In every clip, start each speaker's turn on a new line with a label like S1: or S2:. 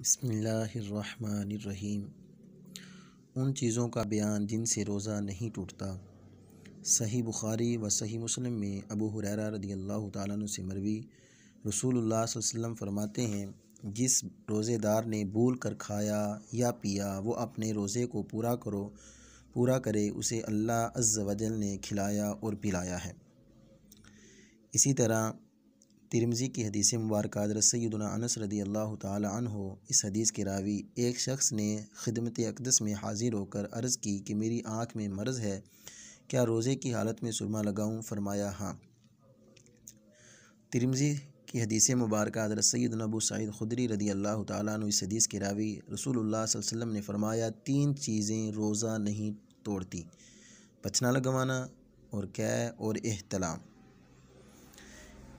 S1: बिस्मिल्लाहिर्रहमानिर्रहीम। उन चीज़ों का बयान जिनसे रोज़ा नहीं टूटता। सही बुखारी व सही मुस्लिम में अबू हुरैरा रदियल्लाहु ताला अन्हु से मरवी रसूलुल्लाह सल्लल्लाहु अलैहि वसल्लम फरमाते हैं, जिस रोज़ेदार ने भूल कर खाया या पिया वो अपने रोज़े को पूरा करे उसे अल्लाह अज़्ज़ व जल ने खिलाया और पिलाया है। इसी तरह तिरमिज़ी की हदीस मुबारक हज़रत सय्यदुना अनस रदियल्लाहु ताला अन्हु इस हदीस के रावी, एक शख्स ने खिदमत अक़दस में हाज़िर होकर अर्ज़ की कि मेरी आँख में मर्ज़ है, क्या रोज़े की हालत में सुरमा लगाऊँ? फरमाया हाँ। तिरमिज़ी की हदीस मुबारक हज़रत सय्यदुना अबू सईद खुदरी रदियल्लाहु ताला अन्हु इस हदीस के रावी, रसूलुल्लाह सल्लल्लाहु अलैहि वसल्लम ने फरमाया, तीन चीज़ें रोज़ा नहीं तोड़ती, पचना लगवाना और कै और एहतलाम।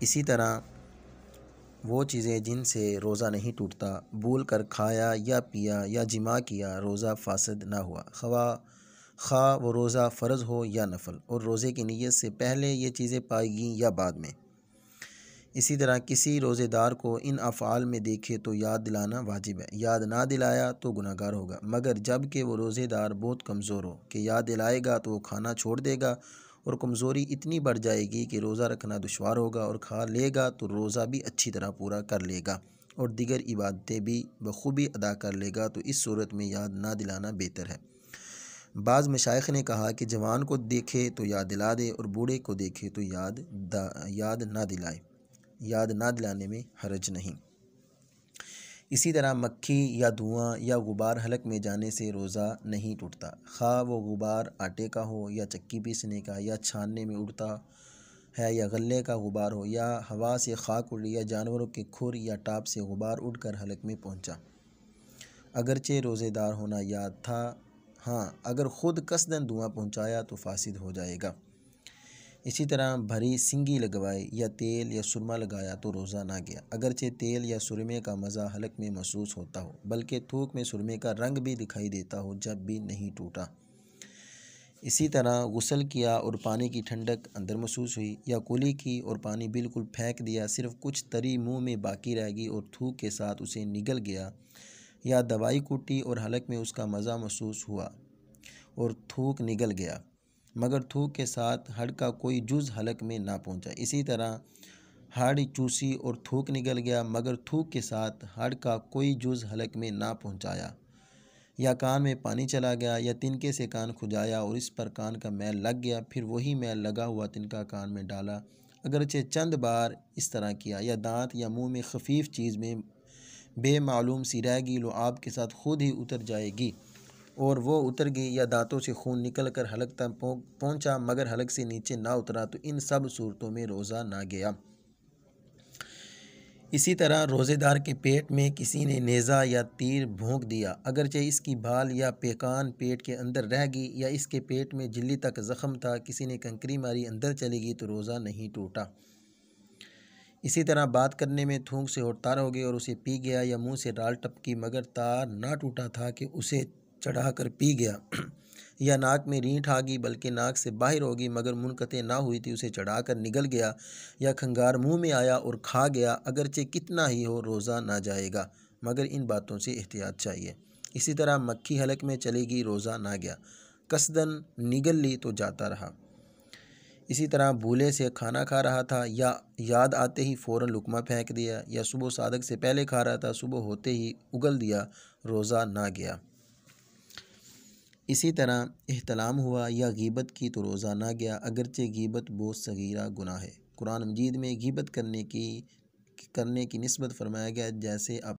S1: इसी तरह वो चीज़ें जिनसे रोज़ा नहीं टूटता, भूल कर खाया या पिया या जिमा किया, रोज़ा फासद ना हुआ, खा वो रोज़ा फ़र्ज़ हो या नफल, और रोज़े की नीयत से पहले ये चीज़ें पाएगी या बाद में। इसी तरह किसी रोज़ेदार को इन अफ़आल में देखे तो याद दिलाना वाजिब है, याद ना दिलाया तो गुनहगार होगा। मगर जब कि वो रोज़ेदार बहुत कमज़ोर हो कि याद दिलाएगा तो वो खाना छोड़ देगा और कमज़ोरी इतनी बढ़ जाएगी कि रोज़ा रखना दुश्वार होगा, और खा लेगा तो रोज़ा भी अच्छी तरह पूरा कर लेगा और दीगर इबादतें भी बखूबी अदा कर लेगा। तो इस सूरत में याद ना दिलाना बेहतर है। बाज़ मशाइख ने कहा कि जवान को देखे तो याद दिला दे और बूढ़े को देखे तो याद ना दिलाए, याद ना दिलाने में हरज नहीं। इसी तरह मक्खी या धुआं या गुबार हलक में जाने से रोज़ा नहीं टूटता, खा वो गुबार आटे का हो या चक्की पीसने का या छानने में उड़ता है या गले का गुबार हो या हवा से खाक उड़ी या जानवरों के खुर या टाप से गुबार उड़कर हलक में पहुंचा। अगरचे रोज़ेदार होना याद था, हाँ अगर ख़ुद कसदन धुआं पहुंचाया तो फासिद हो जाएगा। इसी तरह भरी सिंगी लगवाए या तेल या सुरमा लगाया तो रोज़ा ना गया, अगरचे तेल या सुरमे का मज़ा हलक में महसूस होता हो, बल्कि थूक में सुरमे का रंग भी दिखाई देता हो, जब भी नहीं टूटा। इसी तरह गुस्ल किया और पानी की ठंडक अंदर महसूस हुई, या कुली की और पानी बिल्कुल फेंक दिया, सिर्फ कुछ तरी मुँह में बाकी रह गई और थूक के साथ उसे निगल गया, या दवाई कूटी और हलक में उसका मज़ा महसूस हुआ और थूक निगल गया मगर थूक के साथ हड़ का कोई जुज़ हलक में ना पहुंचा। इसी तरह हड़ चूसी और थूक निगल गया मगर थूक के साथ हड़ का कोई जुज़ हलक में ना पहुंचाया, या कान में पानी चला गया, या तिनके से कान खुजाया और इस पर कान का मैल लग गया, फिर वही मैल लगा हुआ तिनका कान में डाला, अगरचे चंद बार इस तरह किया, या दांत या मुँह में खफीफ चीज़ में बेमालूम सी रह गई, लो आपके साथ खुद ही उतर जाएगी और वो उतर गई, या दांतों से खून निकल कर हलक तक पहुंचा मगर हलक से नीचे ना उतरा, तो इन सब सूरतों में रोज़ा ना गया। इसी तरह रोज़ेदार के पेट में किसी ने नेज़ा या तीर भोंक दिया, अगरचे इसकी भाल या पेकान पेट के अंदर रह गई, या इसके पेट में झिल्ली तक ज़ख़म था, किसी ने कंकरी मारी अंदर चली गई, तो रोज़ा नहीं टूटा। इसी तरह बात करने में थूक से तार हो गई और उसे पी गया, या मुंह से राल टपकी मगर तार ना टूटा था कि उसे चढ़ा कर पी गया, या नाक में रींठ आ गई बल्कि नाक से बाहर हो गई मगर मुनक़ते ना हुई थी, उसे चढ़ा कर निगल गया, या खंगार मुंह में आया और खा गया, अगरचे कितना ही हो रोज़ा ना जाएगा, मगर इन बातों से एहतियात चाहिए। इसी तरह मक्खी हलक में चली गई, रोज़ा ना गया, कसदन निगल ली तो जाता रहा। इसी तरह भूले से खाना खा रहा था या याद आते ही फ़ौरन लुकमा फेंक दिया, या सुबह सादक से पहले खा रहा था, सुबह होते ही उगल दिया, रोज़ा ना गया। इसी तरह एहतलाम हुआ या गीबत की तो रोज़ा ना गया, अगरचे गीबत बहुत सगीरा गुनाह है। कुरान मजीद में गीबत करने की निस्बत फरमाया गया जैसे आप